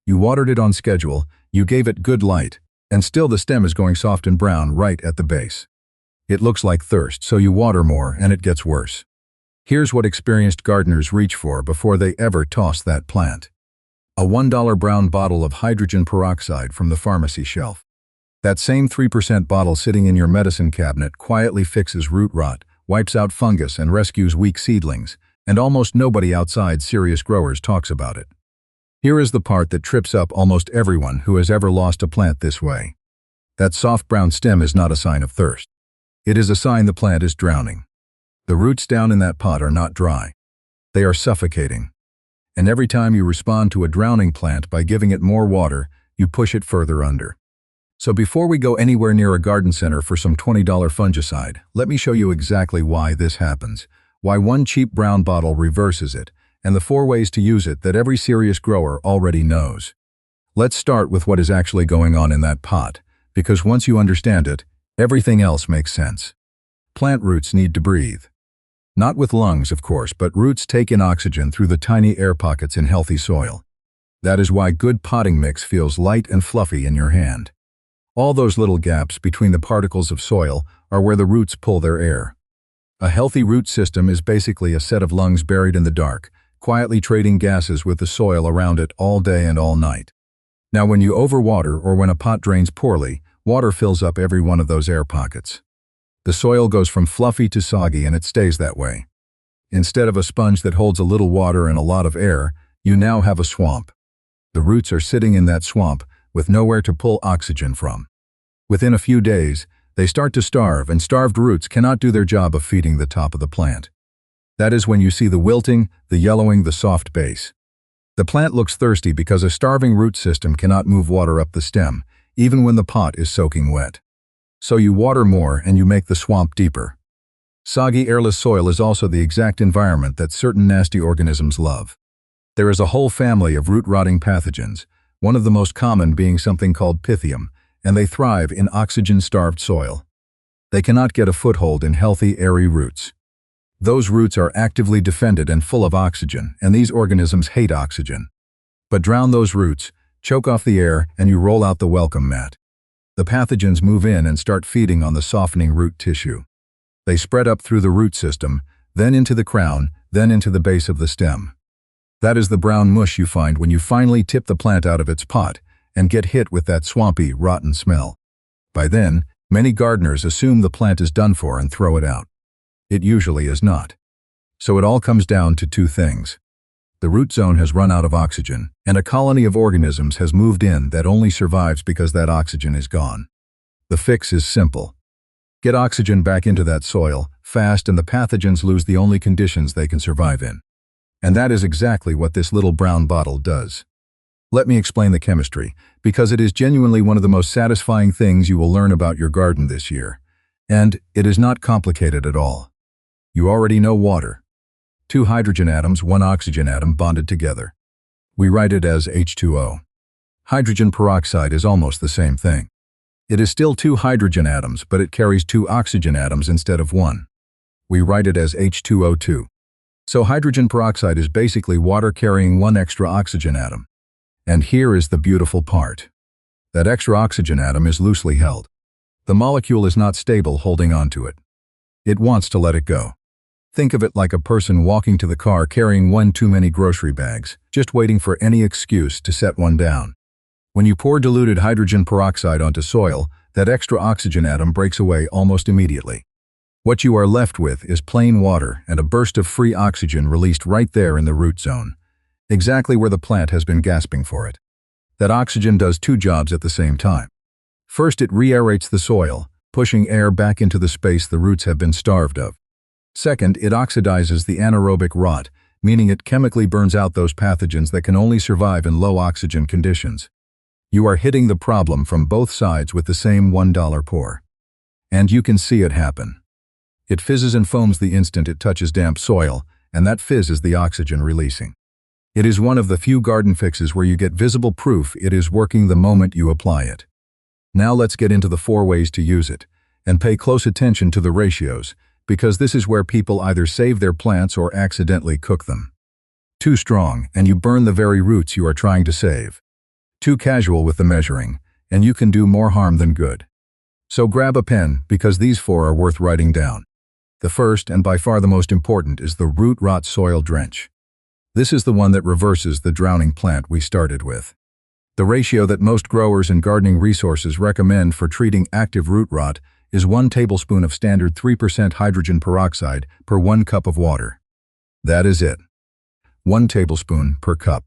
You watered it on schedule, you gave it good light, and still the stem is going soft and brown right at the base. It looks like thirst, so you water more and it gets worse. Here's what experienced gardeners reach for before they ever toss that plant. A $1 brown bottle of hydrogen peroxide from the pharmacy shelf. That same 3% bottle sitting in your medicine cabinet quietly fixes root rot, wipes out fungus, and rescues weak seedlings, and almost nobody outside serious growers talks about it. Here is the part that trips up almost everyone who has ever lost a plant this way. That soft brown stem is not a sign of thirst. It is a sign the plant is drowning. The roots down in that pot are not dry. They are suffocating. And every time you respond to a drowning plant by giving it more water, you push it further under. So before we go anywhere near a garden center for some $20 fungicide, let me show you exactly why this happens, why one cheap brown bottle reverses it, and the 4 ways to use it that every serious grower already knows. Let's start with what is actually going on in that pot, because once you understand it, everything else makes sense. Plant roots need to breathe. Not with lungs, of course, but roots take in oxygen through the tiny air pockets in healthy soil. That is why good potting mix feels light and fluffy in your hand. All those little gaps between the particles of soil are where the roots pull their air. A healthy root system is basically a set of lungs buried in the dark, quietly trading gases with the soil around it all day and all night. Now, when you overwater or when a pot drains poorly, water fills up every one of those air pockets. The soil goes from fluffy to soggy, and it stays that way. Instead of a sponge that holds a little water and a lot of air, you now have a swamp. The roots are sitting in that swamp with nowhere to pull oxygen from. Within a few days, they start to starve, and starved roots cannot do their job of feeding the top of the plant. That is when you see the wilting, the yellowing, the soft base. The plant looks thirsty because a starving root system cannot move water up the stem, even when the pot is soaking wet. So you water more and you make the swamp deeper. Soggy, airless soil is also the exact environment that certain nasty organisms love. There is a whole family of root-rotting pathogens, one of the most common being something called Pythium, and they thrive in oxygen-starved soil. They cannot get a foothold in healthy, airy roots. Those roots are actively defended and full of oxygen, and these organisms hate oxygen. But drown those roots, choke off the air, and you roll out the welcome mat. The pathogens move in and start feeding on the softening root tissue. They spread up through the root system, then into the crown, then into the base of the stem. That is the brown mush you find when you finally tip the plant out of its pot and get hit with that swampy, rotten smell. By then, many gardeners assume the plant is done for and throw it out. It usually is not. So it all comes down to 2 things. The root zone has run out of oxygen, and a colony of organisms has moved in that only survives because that oxygen is gone. The fix is simple. Get oxygen back into that soil, fast, and the pathogens lose the only conditions they can survive in. And that is exactly what this little brown bottle does. Let me explain the chemistry, because it is genuinely one of the most satisfying things you will learn about your garden this year. And it is not complicated at all. You already know water. 2 hydrogen atoms, 1 oxygen atom bonded together. We write it as H2O. Hydrogen peroxide is almost the same thing. It is still 2 hydrogen atoms, but it carries 2 oxygen atoms instead of 1. We write it as H2O2. So hydrogen peroxide is basically water carrying 1 extra oxygen atom. And here is the beautiful part. That extra oxygen atom is loosely held. The molecule is not stable holding on to it. It wants to let it go. Think of it like a person walking to the car carrying 1 too many grocery bags, just waiting for any excuse to set one down. When you pour diluted hydrogen peroxide onto soil, that extra oxygen atom breaks away almost immediately. What you are left with is plain water and a burst of free oxygen released right there in the root zone, exactly where the plant has been gasping for it. That oxygen does 2 jobs at the same time. First, it re-aerates the soil, pushing air back into the space the roots have been starved of. Second, it oxidizes the anaerobic rot, meaning it chemically burns out those pathogens that can only survive in low oxygen conditions. You are hitting the problem from both sides with the same $1 pour. And you can see it happen. It fizzes and foams the instant it touches damp soil, and that fizz is the oxygen releasing. It is one of the few garden fixes where you get visible proof it is working the moment you apply it. Now let's get into the 4 ways to use it, and pay close attention to the ratios, because this is where people either save their plants or accidentally cook them. Too strong, and you burn the very roots you are trying to save. Too casual with the measuring, and you can do more harm than good. So grab a pen, because these 4 are worth writing down. The first, and by far the most important, is the root rot soil drench. This is the one that reverses the drowning plant we started with. The ratio that most growers and gardening resources recommend for treating active root rot is 1 tablespoon of standard 3% hydrogen peroxide per 1 cup of water. That is it. 1 tablespoon per cup.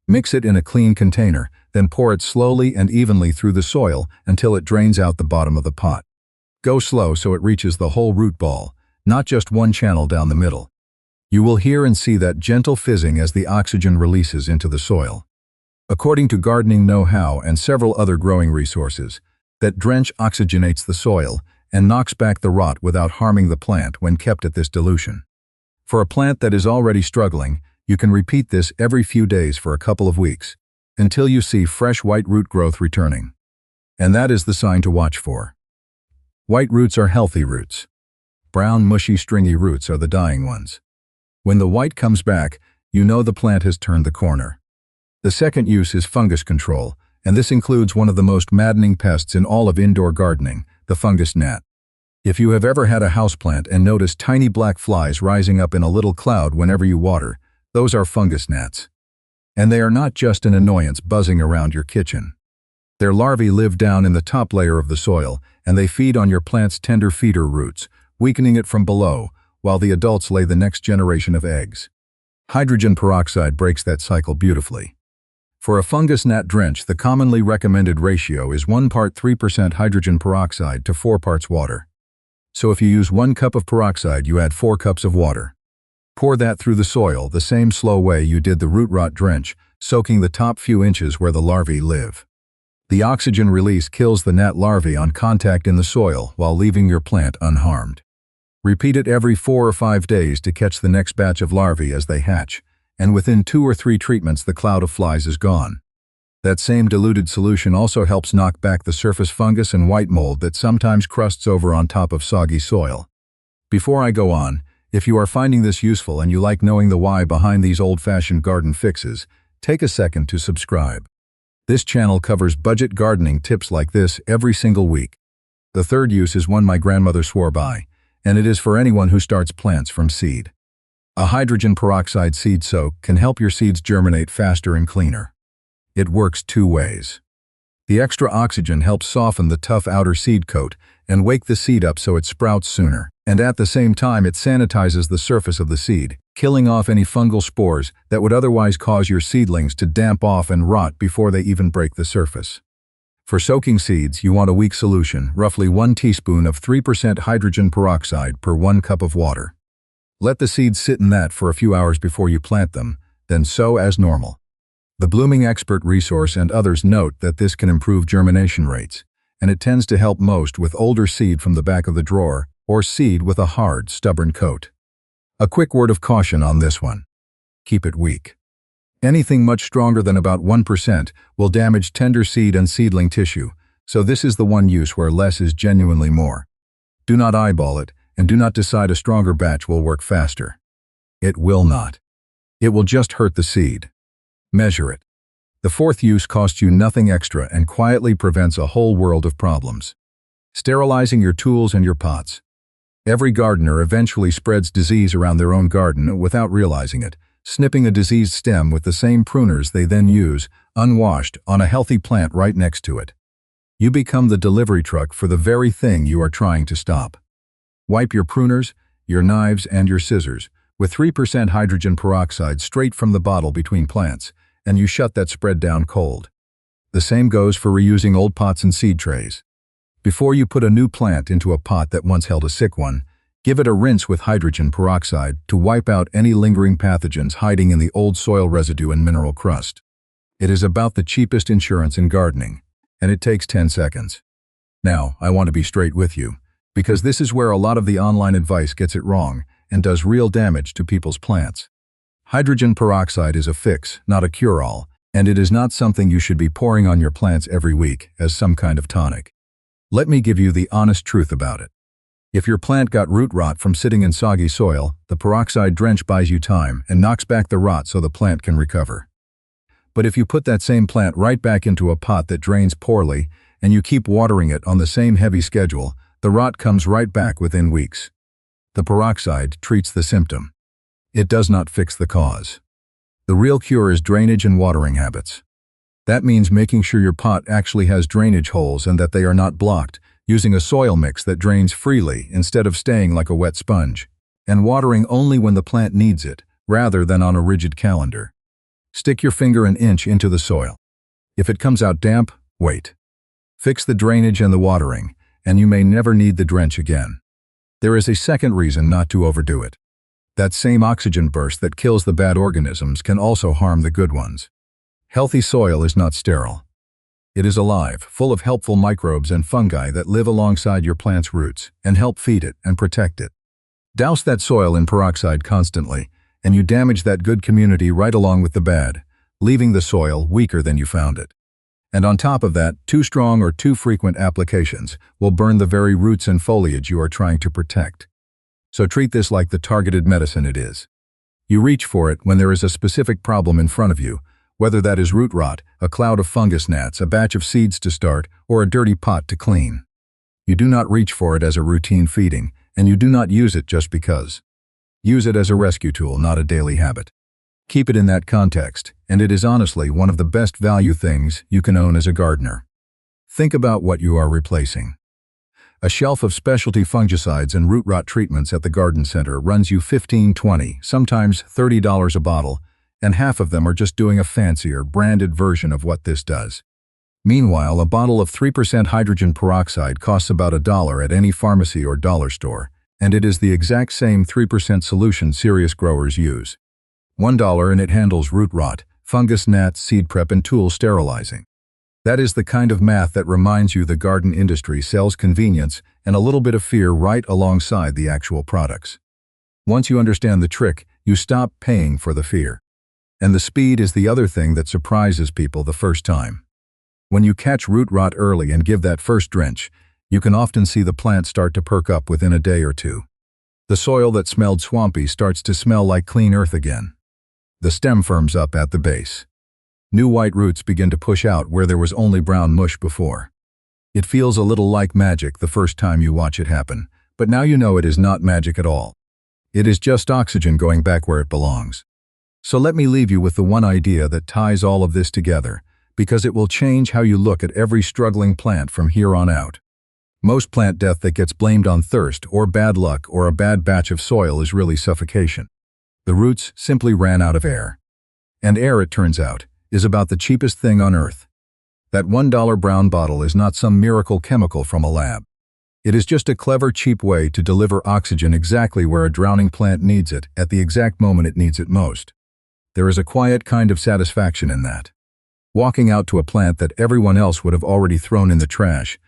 Mix it in a clean container, then pour it slowly and evenly through the soil until it drains out the bottom of the pot. Go slow so it reaches the whole root ball, not just one channel down the middle. You will hear and see that gentle fizzing as the oxygen releases into the soil. According to Gardening Know-How and several other growing resources, that drench oxygenates the soil and knocks back the rot without harming the plant when kept at this dilution. For a plant that is already struggling, you can repeat this every few days for a couple of weeks, until you see fresh white root growth returning. And that is the sign to watch for. White roots are healthy roots. Brown, mushy, stringy roots are the dying ones. When the white comes back, you know the plant has turned the corner. The second use is fungus control, and this includes one of the most maddening pests in all of indoor gardening, the fungus-gnat. If you have ever had a houseplant and noticed tiny black flies rising up in a little cloud whenever you water, those are fungus gnats. And they are not just an annoyance buzzing around your kitchen. Their larvae live down in the top layer of the soil, and they feed on your plant's tender feeder roots, weakening it from below, while the adults lay the next generation of eggs. Hydrogen peroxide breaks that cycle beautifully. For a fungus gnat drench, the commonly recommended ratio is 1 part 3% hydrogen peroxide to 4 parts water. So if you use 1 cup of peroxide, you add 4 cups of water. Pour that through the soil the same slow way you did the root rot drench, soaking the top few inches where the larvae live. The oxygen release kills the gnat larvae on contact in the soil while leaving your plant unharmed. Repeat it every 4 or 5 days to catch the next batch of larvae as they hatch, and within 2 or 3 treatments the cloud of flies is gone. That same diluted solution also helps knock back the surface fungus and white mold that sometimes crusts over on top of soggy soil. Before I go on, if you are finding this useful and you like knowing the why behind these old-fashioned garden fixes, take a second to subscribe. This channel covers budget gardening tips like this every single week. The third use is one my grandmother swore by, and it is for anyone who starts plants from seed. A hydrogen peroxide seed soak can help your seeds germinate faster and cleaner. It works 2 ways. The extra oxygen helps soften the tough outer seed coat and wake the seed up so it sprouts sooner, and at the same time it sanitizes the surface of the seed, killing off any fungal spores that would otherwise cause your seedlings to damp off and rot before they even break the surface. For soaking seeds, you want a weak solution, roughly 1 teaspoon of 3% hydrogen peroxide per 1 cup of water. Let the seeds sit in that for a few hours before you plant them, then sow as normal. The Blooming Expert resource and others note that this can improve germination rates, and it tends to help most with older seed from the back of the drawer or seed with a hard, stubborn coat. A quick word of caution on this one. Keep it weak. Anything much stronger than about 1% will damage tender seed and seedling tissue, so this is the one use where less is genuinely more. Do not eyeball it, and do not decide a stronger batch will work faster. It will not. It will just hurt the seed. Measure it. The fourth use costs you nothing extra and quietly prevents a whole world of problems. Sterilizing your tools and your pots. Every gardener eventually spreads disease around their own garden without realizing it, snipping a diseased stem with the same pruners they then use, unwashed, on a healthy plant right next to it. You become the delivery truck for the very thing you are trying to stop. Wipe your pruners, your knives, and your scissors with 3% hydrogen peroxide straight from the bottle between plants, and you shut that spread down cold. The same goes for reusing old pots and seed trays. Before you put a new plant into a pot that once held a sick one, give it a rinse with hydrogen peroxide to wipe out any lingering pathogens hiding in the old soil residue and mineral crust. It is about the cheapest insurance in gardening, and it takes 10 seconds. Now, I want to be straight with you, because this is where a lot of the online advice gets it wrong and does real damage to people's plants. Hydrogen peroxide is a fix, not a cure-all, and it is not something you should be pouring on your plants every week as some kind of tonic. Let me give you the honest truth about it. If your plant got root rot from sitting in soggy soil, the peroxide drench buys you time and knocks back the rot so the plant can recover. But if you put that same plant right back into a pot that drains poorly, and you keep watering it on the same heavy schedule, the rot comes right back within weeks. The peroxide treats the symptom. It does not fix the cause. The real cure is drainage and watering habits. That means making sure your pot actually has drainage holes and that they are not blocked, using a soil mix that drains freely instead of staying like a wet sponge, and watering only when the plant needs it, rather than on a rigid calendar. Stick your finger an inch into the soil. If it comes out damp, wait. Fix the drainage and the watering, and you may never need the drench again. There is a second reason not to overdo it. That same oxygen burst that kills the bad organisms can also harm the good ones. Healthy soil is not sterile. It is alive, full of helpful microbes and fungi that live alongside your plant's roots and help feed it and protect it. Douse that soil in peroxide constantly, and you damage that good community right along with the bad, leaving the soil weaker than you found it. And on top of that, too strong or too frequent applications will burn the very roots and foliage you are trying to protect. So treat this like the targeted medicine it is. You reach for it when there is a specific problem in front of you, whether that is root rot, a cloud of fungus gnats, a batch of seeds to start, or a dirty pot to clean. You do not reach for it as a routine feeding, and you do not use it just because. Use it as a rescue tool, not a daily habit. Keep it in that context, and it is honestly one of the best value things you can own as a gardener. Think about what you are replacing. A shelf of specialty fungicides and root rot treatments at the garden center runs you $15, $20, sometimes $30 a bottle, and half of them are just doing a fancier, branded version of what this does. Meanwhile, a bottle of 3% hydrogen peroxide costs about $1 at any pharmacy or dollar store, and it is the exact same 3% solution serious growers use. $1 and it handles root rot, fungus gnats, seed prep, and tool sterilizing. That is the kind of math that reminds you the garden industry sells convenience and a little bit of fear right alongside the actual products. Once you understand the trick, you stop paying for the fear. And the speed is the other thing that surprises people the first time. When you catch root rot early and give that first drench, you can often see the plant start to perk up within a day or two. The soil that smelled swampy starts to smell like clean earth again. The stem firms up at the base. New white roots begin to push out where there was only brown mush before. It feels a little like magic the first time you watch it happen, but now you know it is not magic at all. It is just oxygen going back where it belongs. So let me leave you with the one idea that ties all of this together, because it will change how you look at every struggling plant from here on out. Most plant death that gets blamed on thirst or bad luck or a bad batch of soil is really suffocation. The roots simply ran out of air. And air, it turns out, is about the cheapest thing on earth. That $1 brown bottle is not some miracle chemical from a lab. It is just a clever, cheap way to deliver oxygen exactly where a drowning plant needs it at the exact moment it needs it most. There is a quiet kind of satisfaction in that. Walking out to a plant that everyone else would have already thrown in the trash,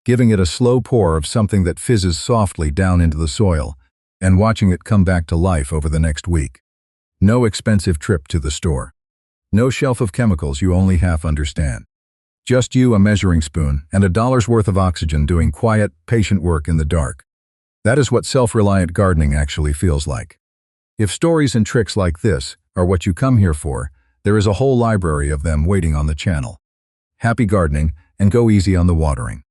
giving it a slow pour of something that fizzes softly down into the soil, and watching it come back to life over the next week. No expensive trip to the store. No shelf of chemicals you only half understand. Just you, a measuring spoon, and $1's worth of oxygen doing quiet, patient work in the dark. That is what self-reliant gardening actually feels like. If stories and tricks like this are what you come here for, there is a whole library of them waiting on the channel. Happy gardening, and go easy on the watering.